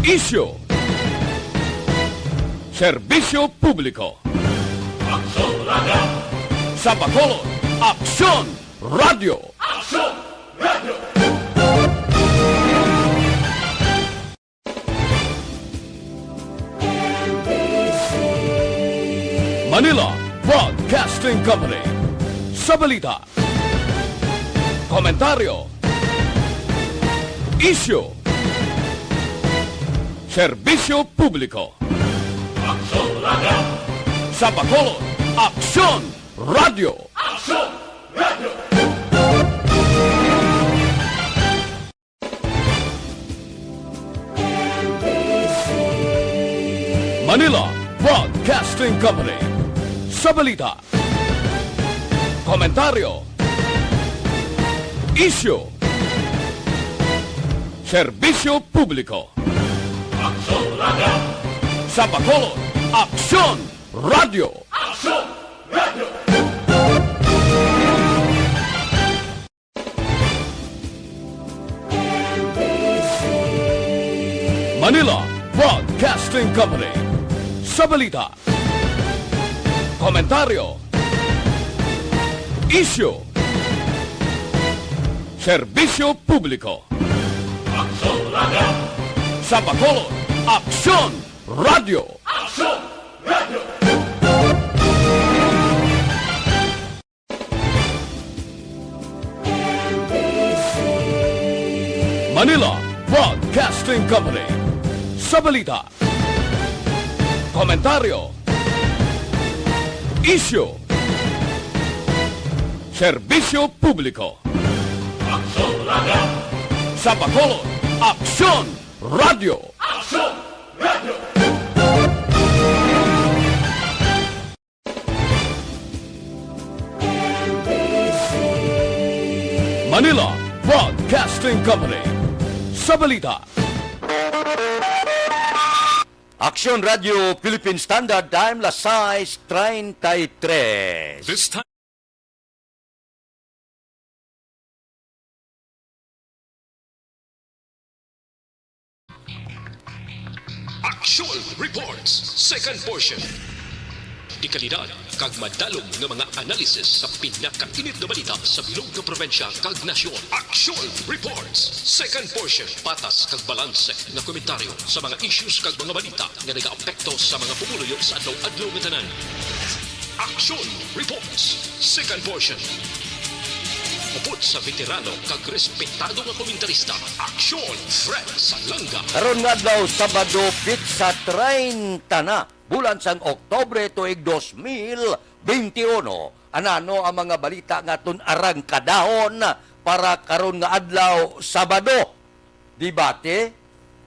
Isyo. Serbisyo publiko. Aksyon Radio! Sa Bacolod, Aksyon Radio. Aksyon Radio! Manila Broadcasting Company. Sa balita, komentaryo, isyu, serbisyo publiko. Aksyon Radio! Sa Bacolod, Aksyon Radio. Aksyon Radio! Manila Broadcasting Company. Sa balita, komentaryo, isyu, serbisyo publiko. Aksyon Radio! Sa Bacolod, Aksyon Radio. Aksyon Radio! Manila Broadcasting Company. Sa balita, komentaryo, isyu, serbisyo publiko. Aksyon Radio! Sa Bacolod, Aksyon Radio. Aksyon Radio! Manila Broadcasting Company. Sa balita, komentaryo, isyu, serbisyo publiko. Aksyon Radio! Sa Bacolod, Aksyon Radio. Aksyon Radio! Manila Broadcasting Company. Sa balita, Aksyon Radio Philippine Standard Time, las 6:33. This time. Actual Reports, second portion. Di kalidad, kag madalong ng mga analisis sa pinakainit na balita sa bilog ng probinsya kag nasyon. Actual Reports, second portion. Patas kag balanse na komentaryo sa mga issues kag mga balita nga nag-aapekto sa mga pumuluyo sa adlaw-adlaw nga tanan. Action Reports, second portion. Upot sa veterano kag respetado nga komentarista. Aksyon Fred Salanga. Karon nga daw Sabado sa 30 na bulan sang Oktobre tuig 2021. Anano ang mga balita nga tun arangkadahon para karon nga adlaw Sabado. Debate,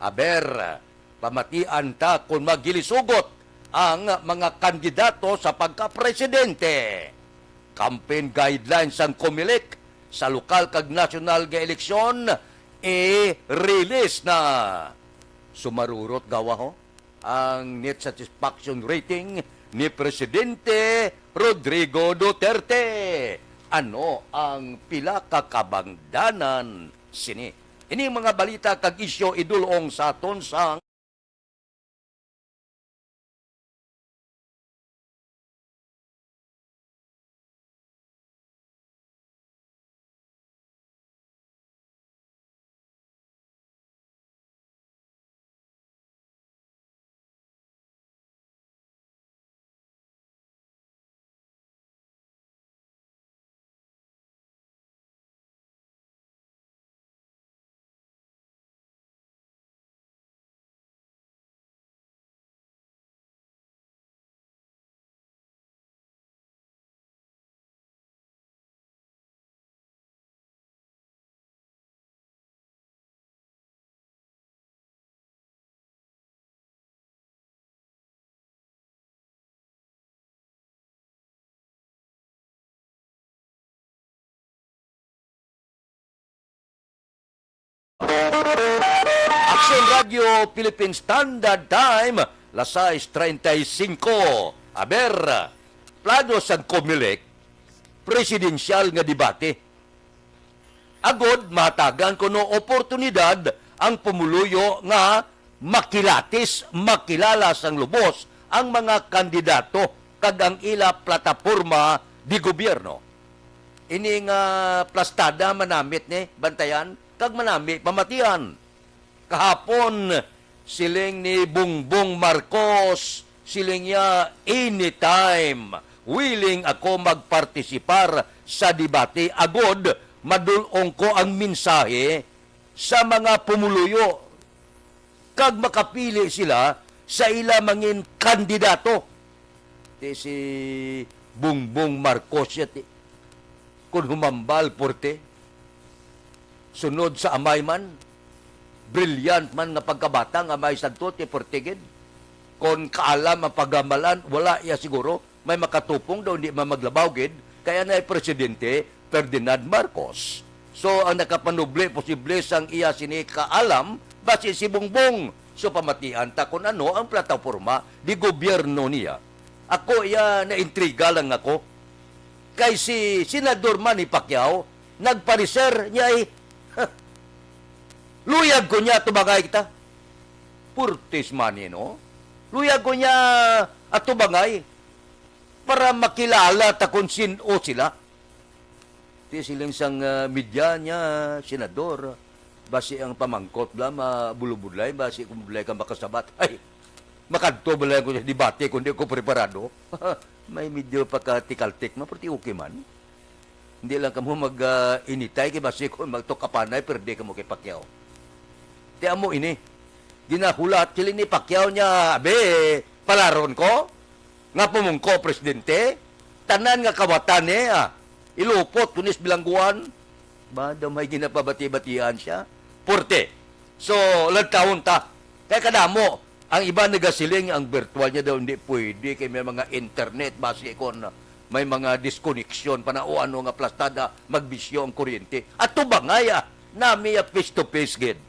aber pamatian ta kung magilisugot ang mga kandidato sa pagka-presidente. Campaign guidelines ang Comelec sa lokal kag national nga eleksyon release na. Sumarurot gawa ho ang net satisfaction rating ni Presidente Rodrigo Duterte. Ano ang pila ka kabangdanan sini? Ini mga balita kag isyo idulong sa aton sang Aksyon Radio Philippine Standard Time, las 6:35. Aber, plano sa Comelec, presidensyal nga debate. Agod, matagan ko no oportunidad ang pumuluyo nga makilatis, makilala sang lubos ang mga kandidato kag ang ila plataporma di gobyerno. Ini nga plastada manamit ni bantayan kag manami pamatian. Kahapon siling ni Bongbong Marcos, siling niya anytime willing ako magpartisipar sa debate agod madulong ko ang mensahe sa mga pumuluyo kag makapili sila sa ila mangin kandidato. Si Bongbong Marcos yati kung humambal porte sunod sa amay man brilliant man nga pagkabatang amay santo ti porteged kon kaalam ang pagamalan wala iya siguro may makatupong daw hindi mamaglabaw gid kaya na presidente Ferdinand Marcos. So ang nakapanuble posible sang iya sini kaalam basi si Bongbong. So pamatian ta kung ano ang plataporma di gobyerno niya. Ako iya naintriga lang ako. Kay si Senador Manny Pacquiao, nagpariser niya ay, luyag ko niya tubangay kita. Purtis Manny, no? Luyag ko niya at tubangay para makilala ta kung sino sila. Di silang sang media niya, senador, basi ang pamangkot lang, bulubudlay, basi kung bulay ka makasabat. Ay, makadto ba lang ko sa debate kung di ko preparado? May medyo pagka-tikal-tik, maperti okay man. Hindi lang kamo mag-initay, kaya basi kung magtokapanay, pero di ka mo kay Pacquiao. Tiyan mo ini, ginahulat, sila ni Pacquiao niya, abe, palaron ko, nga pumungko, presidente, tanan nga kawatan ilupot, kunis bilangguan, ba daw may ginapabati-batian siya? Porte. So, lagtaon ta. Kaya kadamo, ang iba nagasiling, ang virtual niya daw hindi pwede kay may mga internet, base kon may mga disconnection, o ano nga plastada, magbisyo ang kuryente. At tubangaya, nami face-to-face gid.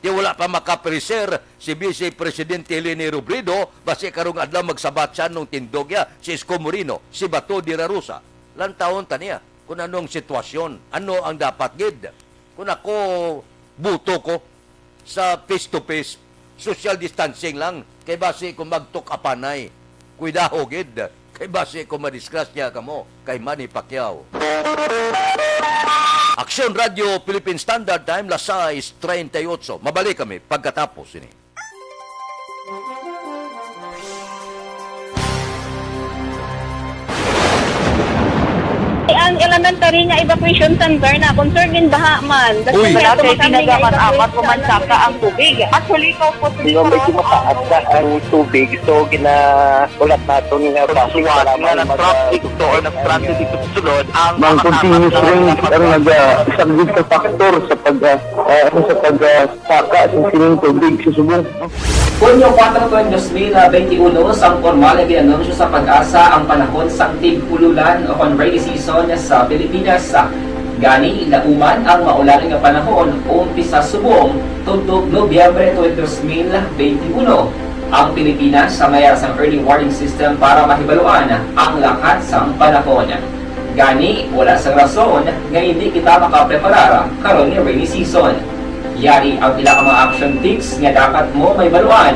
Di wala pa makapreser si Vice Presidente Leni Robredo, base karong adlaw magsabat siya nung tindog ya, si Isko Moreno, si Bato de la Rosa. Lantaon ta niya, kung anong sitwasyon, ano ang dapat gid. Kung ako, buto ko sa face-to-face, social distancing lang, kay base kung magtok-apanay, kuidaho gid, kay base kung madisgrasya kamo, kay Manny Pacquiao. Aksyon Radio Philippine Standard Time, las 6:38. Mabalik kami pagkatapos ini. Ang elementary nga evacuation center na concern din baha man. Uy, dati tinagaman apat pumansaka ang tubig. Actually, ko po Yung medyo mataas na ang tubig, so ginaulat natin nga basiwat nga nag-traffic to or nag-traffic dito sa sulod ang continuous rain ang nag-subject sa factor sa pagsaka sa sining tubig sa subong. Kunyo 4/2021 sang formal na ginanunsyo sa pag-asa ang panahon sang tig-ululan o kon rainy season sa Pilipinas. Gani, nauman ang maulan nga panahon umpisa subong tugtog Nobyembre 2021. Ang Pilipinas sa mayroon sang early warning system para mahibaluan ang lakat sang panahon. Gani, wala sang rason nga hindi kita makapreparar karon nga rainy season. Yari ang pila ka mga action tips nga dapat mo may baluan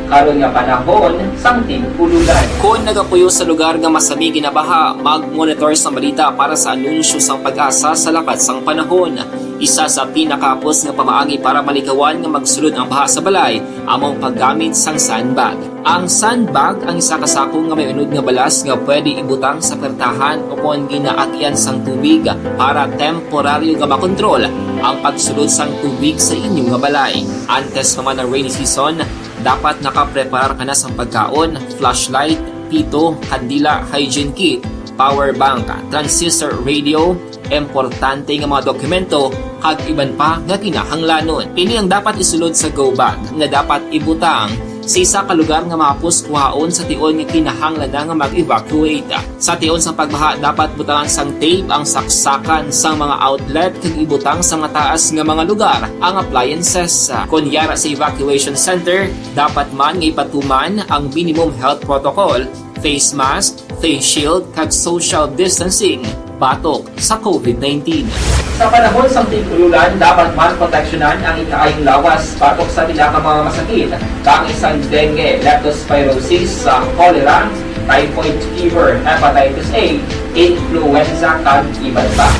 karon nga panahon sang tig-ululan. Kung nagapuyo sa lugar nga masami ginabaha, mag-monitor sa balita para sa anunsyo sang pag-asa sa lakat sang panahon. Isa sa pinakapos nga pamaagi para malikawan nga magsulod ang baha sa balay, among paggamit sang sandbag. Ang sandbag ang isa kasako nga may unod nga balas nga pwede ibutang sa pertahan o kung ginaakyan sang tubig para temporaryo nga makontrol ang pagsulod sang tubig sa inyong nga balay. Antes naman ng rainy season, dapat nakapreparar ka na sa pagkaon, flashlight, pito, kandila, hygiene kit, power bank, transistor radio, importante nga mga dokumento, kag iban pa nga kinahanglanon. Pili ang dapat isulod sa go bag nga dapat ibutang sa isa ka lugar nga mapus kuhaon sa tion nga kinahanglan nga mag-evacuate. Sa tion sa pagbaha dapat butangan sang tape ang saksakan sang mga outlet kag ibutang sa mataas nga mga lugar ang appliances. Kunyara sa evacuation center, dapat man nga ipatuman ang minimum health protocol, face mask, face shield kag social distancing. pagbatok sa COVID-19. Sa panahon sa tig-ululan, dapat man proteksyonan ang ikaayong lawas patok sa bilang mga masakit, kang isang dengue, leptospirosis, cholera, typhoid fever, hepatitis A, influenza, kag iban pa.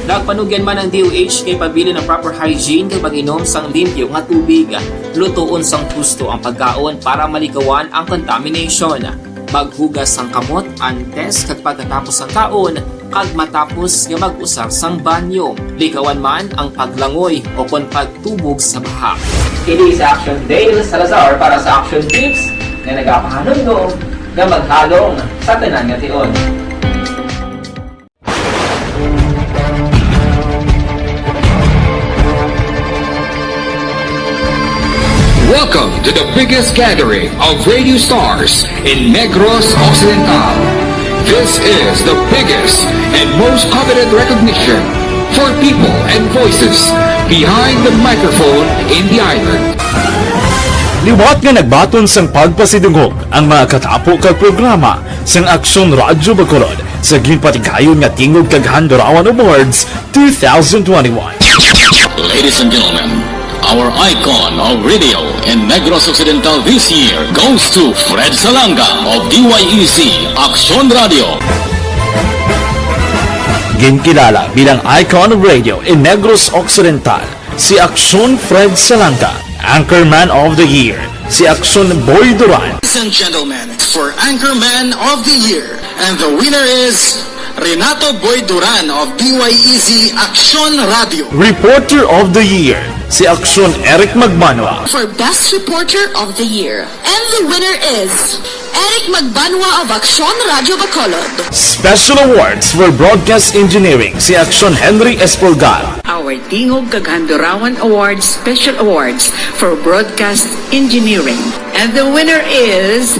Nagpanugyan man ang DOH kay pabili ng proper hygiene kay pag-inom sang limpyo nga tubig. Lutuon sang gusto ang pagkaon para malikawan ang contamination. Maghugas sang kamot antes kag pagkatapos ang kaon kag matapos nga mag-usar sang banyo. Likawan man ang paglangoy o kon pagtubog sa baha. Kini sa Aksyon Dale Salazar para sa Action Tips nga nagapahanunggo nga maghalong sa tanan nga tion. Welcome to the biggest gathering of radio stars in Negros Occidental. This is the biggest and most coveted recognition for people and voices behind the microphone in the island. Liwat nga nagbaton sang pagpasidungog ang mga katapo kag programa sang Aksyon Radyo Bacolod sa ginpatigayon nga tingog kag Handurawan Awards 2021. Ladies and gentlemen, our icon of radio in Negros Occidental this year goes to Fred Salanga of DYEC Aksyon Radio. Ginkilala bilang icon of radio in Negros Occidental, si Aksyon Fred Salanga. Anchorman of the Year, si Aksyon Boy Duran. Ladies and gentlemen, for Anchorman of the Year, and the winner is Renato Boy Duran of DYEC Aksyon Radio. Reporter of the Year, si Aksyon Eric Magbanwa. For Best Reporter of the Year. And the winner is Eric Magbanwa of Aksyon Radio Bacolod. Special awards for broadcast engineering, si Aksyon Henry Espolgar. Our Tingog Kaghandurawan Awards Special Awards for Broadcast Engineering. And the winner is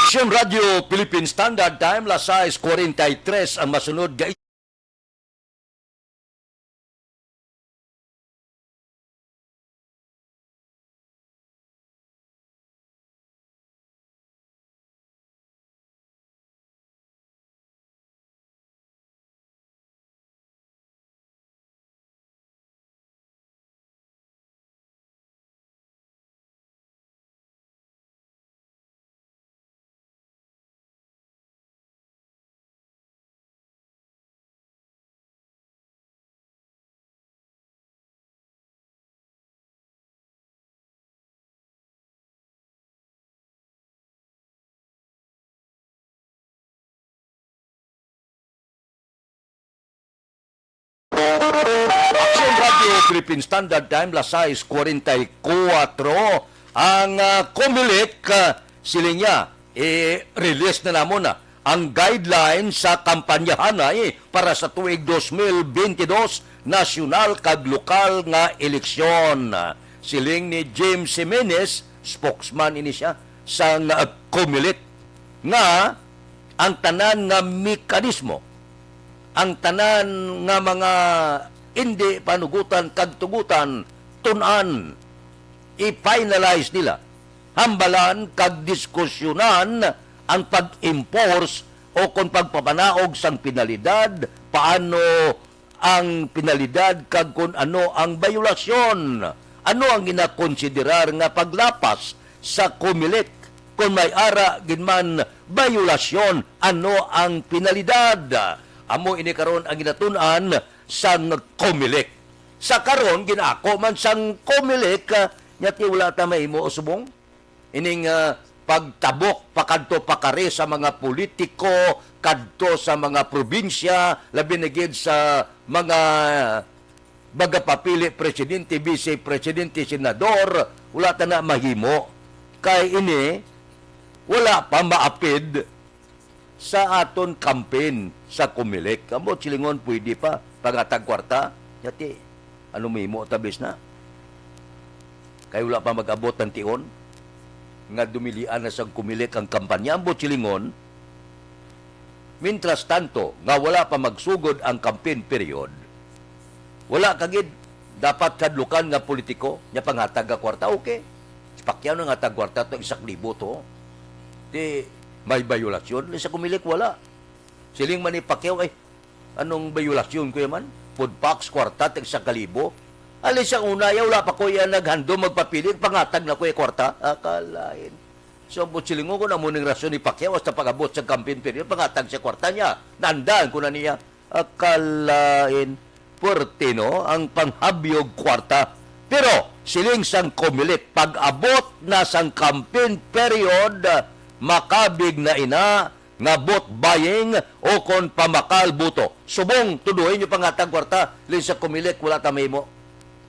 Aksyon Radio Philippine Standard Time, las 6:43 ang masunod ga Aksyon Radio Philippine Standard Time, las 6:44 ang Comelec siling niya release na namon ang guideline sa kampanyahan para sa tuig 2022 nasyonal kag lokal nga eleksyon. Siling ni James Jimenez, spokesman ini siya sa Comelec, nga ang tanan nga mekanismo, ang tanan nga mga hindi panugutan kagtugutan tunan i-finalize nila, hambalan kag diskusyonan ang pag-enforce o kung pagpapanaog sang penalidad, paano ang penalidad kag kung ano ang violasyon, ano ang ginakonsiderar nga paglapas sa Comelec, kung may ara ginman violasyon, ano ang penalidad. Amo ini karon ang ginatunan sang Comelec. Sa karon ginako man sang Comelec nya ti wala ta mahimo usubong ining pagtabok pakadto pakare sa mga politiko kadto sa mga probinsya, labi na gid sa mga bagapapili presidente, vice presidente, senador, wala ta na mahimo kay ini wala pa maapid sa aton campaign sa Comelec. Amo silingon pwede pa pangatag kwarta yati ano mahimo tabis na kay wala pa mag-abot ng tion nga dumilian na sa Comelec ang kampanya. Amo silingon mintras tanto nga wala pa magsugod ang campaign period, wala kagid dapat kadlukan nga politiko nya panghatag nga kwarta. Okay, pakyaw nga hatag kwarta to 1,000 to di may violasyon sa Comelec. Wala siling man ipakyaw Anong bayulasyon ko yaman? Food packs, kwarta, tig 1,000. Alis ang una, wala pa ko yan naghando magpapili, pangatag na ko yung kwarta. Akalain. So, butsilingo ko na muning rasyon ni Pacquiao hasta pag-abot sa campaign period, pangatag sa kwarta niya. Nandaan ko na niya. Akalain. Portino ang panghabyog kwarta. Pero, siling sang kumilit, pag-abot na sang campaign period, makabig na ina, nga bot buying o kon pamakal buto. Subong, tuduhin nyo pangatag kwarta, lin sa kumilit, wala tamay mo.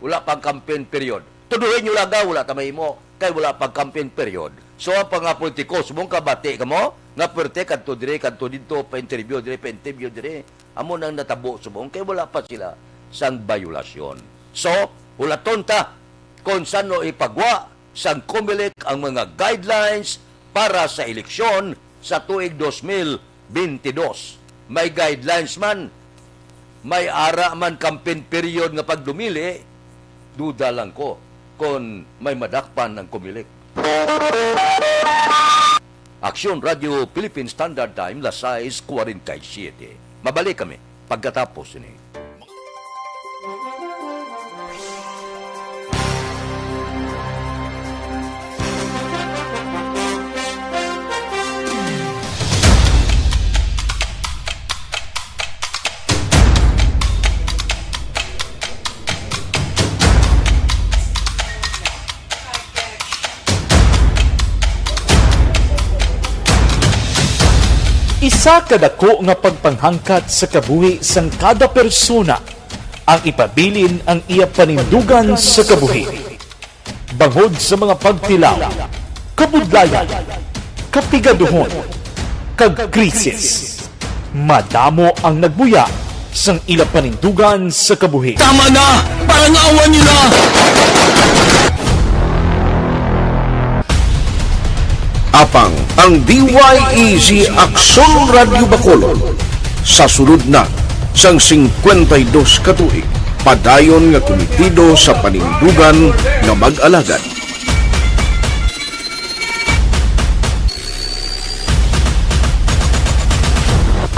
Wala pang campaign period. Tuduhin nyo laga, wala tamay mo. Kaya wala pang campaign period. So, ang politiko, subong kabati ka mo, nga perte, kanto dito, pa-interview dire. Amo nang natabo, subong, kaya wala pa sila sang bayulasyon. So, ulaton ta kung saan no ipagwa sang kumilik ang mga guidelines para sa eleksyon sa tuig 2022. May guidelines man, may ara man campaign period nga pagdumili, duda lang ko kung may madakpan ng kumilik. Aksyon Radio Philippine Standard Time, las 6:47. Mabalik kami pagkatapos ini. Isa kadako nga pagpanghangkat sa kabuhi sang kada persona ang ipabilin ang iya panindugan sa kabuhi. Bangod sa mga pagtilaw, kabudlayan, kapigaduhon, kagkrisis, madamo ang nagbuya sang ila panindugan sa kabuhi. Tama na! Parang awan nyo na! Apang ang DYEZ Aksyon Radio Bacolod sa sulod na sang 52 katuig padayon nga komitido sa panindugan nga mag-alagad.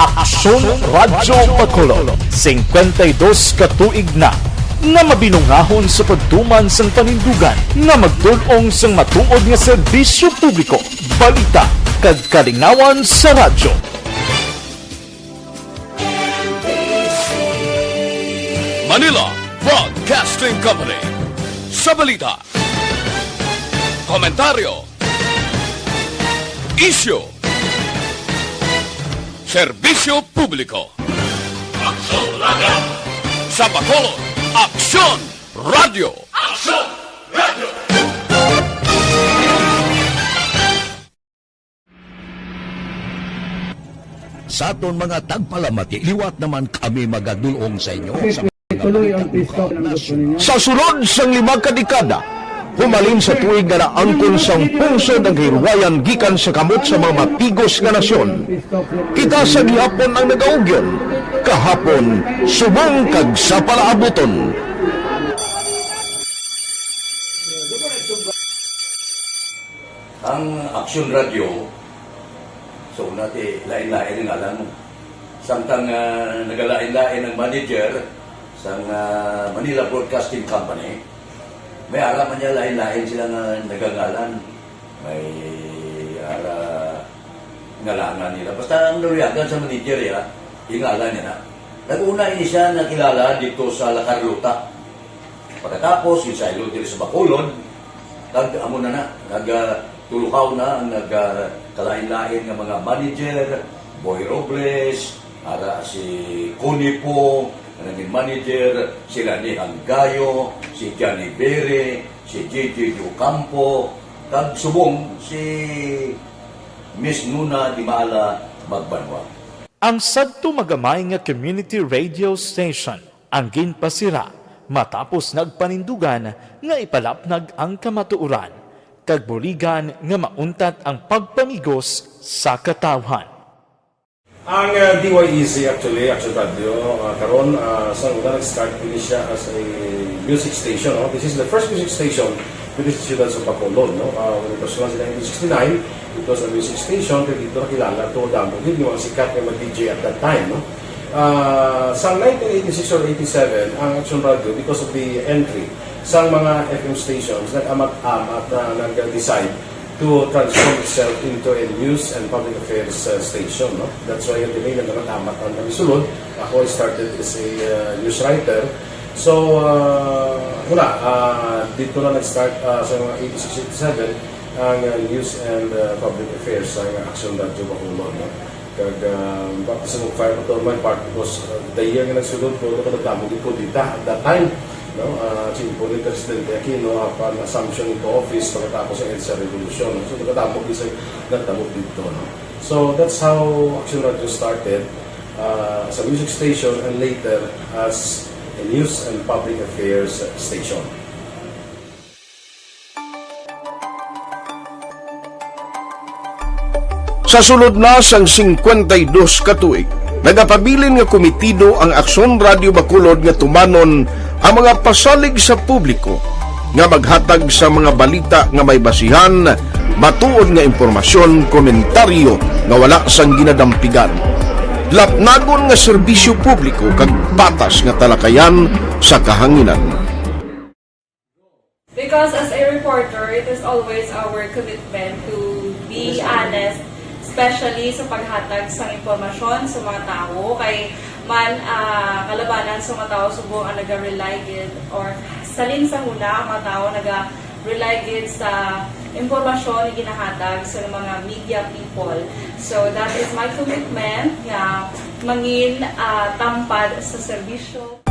Aksyon Radio Bacolod 52 katuig na nga mabinungahon sa pagtuman sang panindugan nga magdulong sang matuod nga serbisyo publiko, balita kag kalingawan sa radyo. Manila Broadcasting Company. Sa balita, komentaryo, isyu, serbisyo publiko. Aksyon Radio! Sa Bacolod, Aksyon Radio! Aksyon Radio! Sa aton mga tagpalamati, liwat naman kami magadulong sa inyo. Sa sulod sang 5 kadekada, humalin sa tuig nga naangkon sang pungsod ang hirwayan gikan sa kamot sa mga matigos nga nasyon. Kita sa gihapon ang nagaugyon, kahapon subong kag sa palaabuton. Ang Aksyon Radio, so natin lain-lain ang alam mo. Samtang nagalain-lain ang manager sa Manila Broadcasting Company, may ara man niya lain-lain sila nga nagangalan. May ara ngalangan nila. Basta ang naruyagan sa manager ya, ingalan niya na. Nag-una ini siya nakilala dito sa La Carlota. Pagkatapos, yung sa Ilod sa Bacolod, amo na nagtulukaw na ang nagkalain-lain ng mga manager, Boy Robles, ara si Cunipo, naging manager, sila ni Hanggayo, si Johnny Bere, si J.J. Ocampo, kag subong si Miss Nuna Di Maala Magbanwa. Ang sadto magamay nga community radio station ang ginpasira matapos nagpanindugan nga ipalapnag ang kamatuoran kag buligan nga mauntat ang pagpamigos sa katawhan. Ang DYEZ actually, Aksyon Radio, karon sa una nag-start din siya as a music station. No? This is the first music station with the students of Bacolod. No? When it was launched in 1969, it was a music station, pero dito nakilala to damo. Hindi yung mga sikat na mag-DJ at that time. No? Sa 1986 or 87, ang Aksyon Radio, because of the entry sa mga FM stations, nag-amat-amat na nag-decide to transform itself into a news and public affairs station. No? That's why yung dinay na amat ang namisulod. Ako started as a news writer. So, dito na nag-start sa mga 86-87 ang news and public affairs sa Aksyon Radio Bacolod. No? Bakit sa fire patrolman part because the year nga nagsulod ko, nagdamog ko dito at that time. No? Simple ni Presidente Aquino upon assumption into office pagkatapos ng EDSA Revolution. So, nagdamog dito. No? So, that's how Aksyon Radio started as a music station and later as a news and public affairs station. Sa sulod na sang 52 ka tuig, nagapabilin nga komitido ang Aksyon Radio Bacolod nga tumanon ang mga pasalig sa publiko nga maghatag sa mga balita nga may basihan, matuod nga impormasyon, komentaryo nga wala sang ginadampigan. Lapnagon nga serbisyo publiko kag patas nga talakayan sa kahanginan. Because as a reporter, it is always our commitment to be honest, especially sa paghatag sa impormasyon sa mga tao kay man kalabanan sa mga tao subong ang naga-rely gid or salin sa huna ang mga tao naga-rely gid sa impormasyon na ginahatag sa mga media people. So that is my commitment nga mangin tampad sa serbisyo.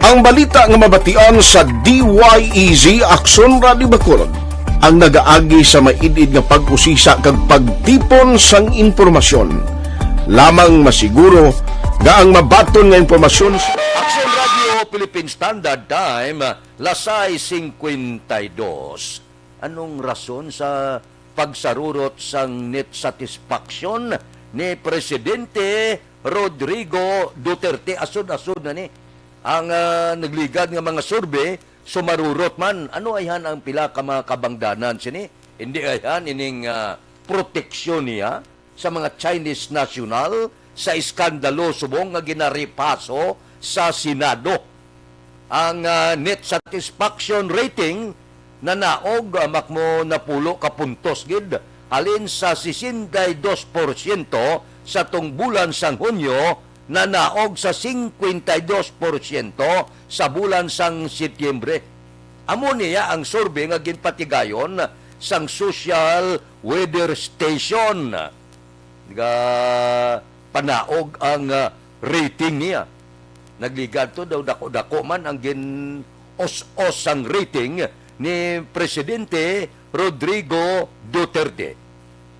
Ang balita nga mabatian sa DYEZ Aksyon Radio Bacolod ang nagaagi sa maidid nga pag-usisa kag pagtipon sang impormasyon. Lamang masiguro nga ang mabaton nga impormasyon sa Aksyon Radio Philippine Standard Time, lasay 52. Anong rason sa pagsarurot sang net satisfaction ni Presidente Rodrigo Duterte? Asod-asod na ni ang nagligad nga mga survey. Sumarurot man, ano ayhan ang pila ka mga kabangdanan sini? Hindi ayhan ining proteksyon niya sa mga Chinese national sa iskandalo subong nga ginaripaso sa Senado. Ang net satisfaction rating na naog makmo napulo ka puntos gid alin sa 62% sa tung bulan sang Hunyo na naog sa 52% sa bulan sang Setyembre. Amo niya ang survey nga ginpatigayon sang Social Weather Station. Panaog ang rating niya. Nagligad to daw dako-dako man ang gin-os-os ang rating ni Presidente Rodrigo Duterte.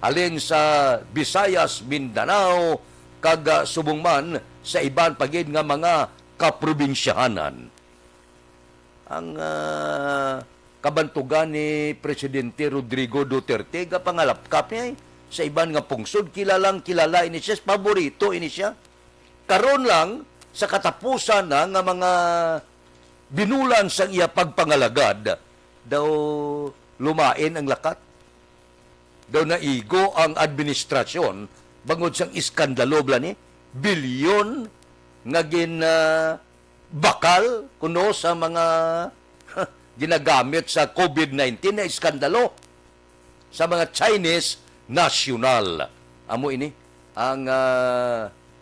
Alin sa Visayas, Mindanao, kag subong man sa iban pagid nga mga kaprobinsyahanan. Ang kabantugan ni Presidente Rodrigo Duterte ga pangalapkap niya sa iban nga pungsod kilala ini siya, paborito ini siya. Karon lang sa katapusan na nga mga binulan sang iya pagpangalagad daw lumain ang lakat. Daw naigo ang administrasyon bangod sang iskandalo bla ni bilyon nga bakal kuno sa mga ginagamit sa COVID-19 na iskandalo sa mga Chinese national. Amo ini ang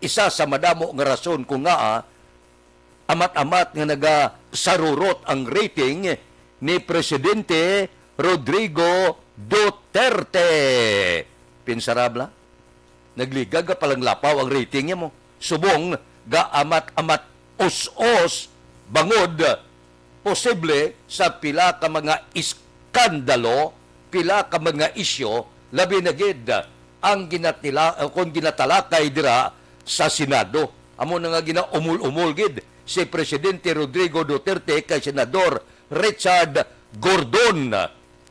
isa sa madamo nga rason kung nga amat-amat nga nagasarurot ang rating ni Presidente Rodrigo Duterte. Pinsarabla? Nagligag ka palang lapaw ang rating niya mo. Subong, ga amat-amat os-os bangod posible sa pila ka mga iskandalo, pila ka mga isyo, labi na gid ang kung ginatalakay dira sa Senado. Amo na nga ginaumul-umul gid si Presidente Rodrigo Duterte kay Senador Richard Gordon.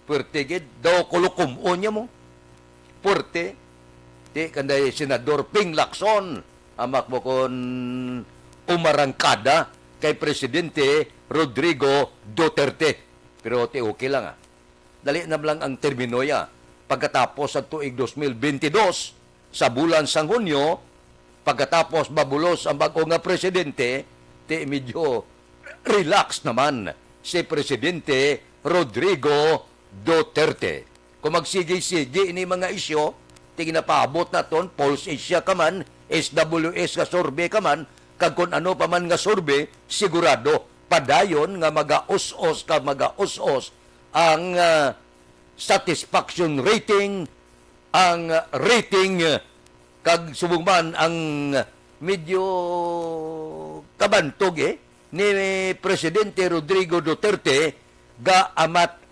Pwerte gid daw kulukumo niya mo. Pwerte di kanday Senador Ping Lacson amak mo kon umarangkada kay Presidente Rodrigo Duterte. Pero okay lang Dali na lang ang termino ya. Pagkatapos sa tuig 2022 sa bulan sang Hunyo pagkatapos mabulos ang bago nga presidente, medyo relax naman si Presidente Rodrigo Duterte. Kung magsigi-sigi ini mga isyo, tinginapaabot na ton, Pulse Asia ka man, SWS nga survey ka man, kag kung ano pa man nga survey, sigurado, padayon nga mag-us-os ang satisfaction rating, ang rating, kag subong ang medyo kabantog ni Presidente Rodrigo Duterte ga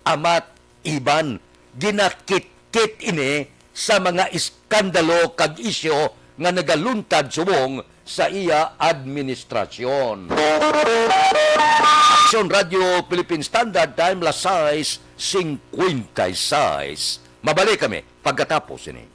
amat iban ginakit-kit ini sa mga iskandalo kag isyo nga nagaluntad subong sa iya administrasyon. Aksyon Radio Philippine Standard Time las 6:56. Mabalik kami pagkatapos ini.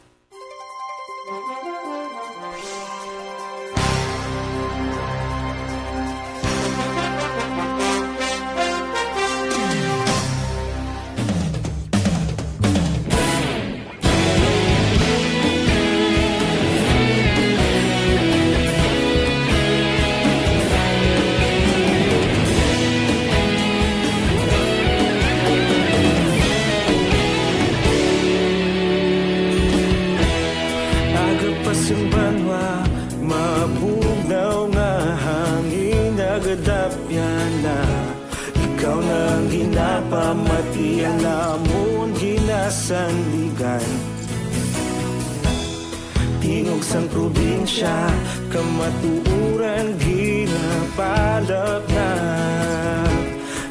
Ikaw nang ginapamatian namon ginasandigan. Tingog sang probinsya kamatuuran ginapalap na.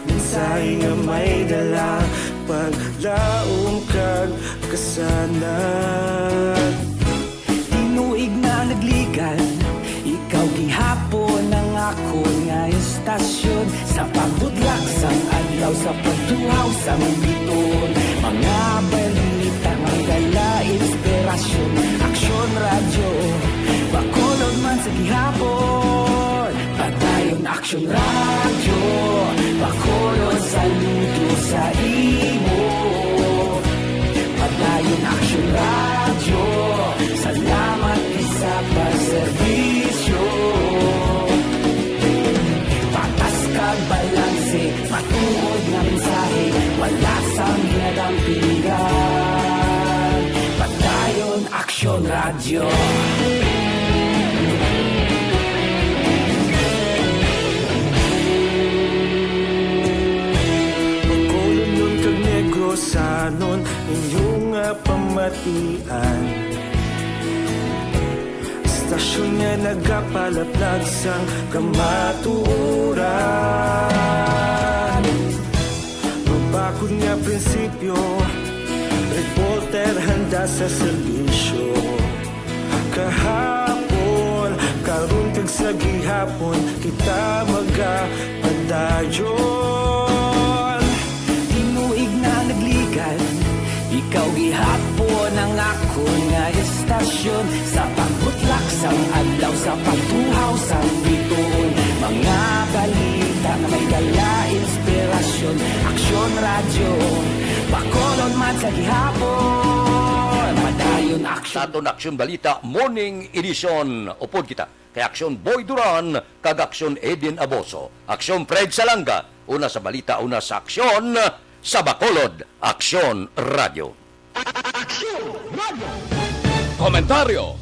Minsay nga may dala paglaom kag kasanan. Tinuig na nagligan, ikaw gihapon ang ako nga estasyon. Sa pagbutlak sang adlaw, sa pagtuhaw sang biton. Mga balita, may dala inspirasyon. Aksyon radyo, bakulog man sa gihapon. Patayon aksyon radyo, bakulog saludo sa imo. Patayon aksyon radyo, salamat isa pa serbisyo. Patas kag balanse, matuod na mensahe, wala sang ginadampingan. Patayon aksyon radyo. Pagkulong nun kag negrosanon, inyong pamatian. Stasyon nga nagapalaplag sang kamatuuran. Mabakod nga prinsipyo, reporter handa sa serbisyo. Kahapon, karon kag sa gihapon, kita magapadayon. Tinuig na nagligan, ikaw gihapon ang ako nga estasyon. Sa pagbutlak sang adlaw, sa pagtuhaw sang biton. Mga balita na may dala inspirasyon. Aksyon radyo, bakolon man sa gihapon. Madayon aksyon. Aton Aksyon Balita Morning Edition. Upod kita kay Aksyon Boy Duran kag Aksyon Edin Aboso. Aksyon Fred Salanga, una sa balita, una sa aksyon. Sa Bacolod, Aksyon Radio. Komentaryo,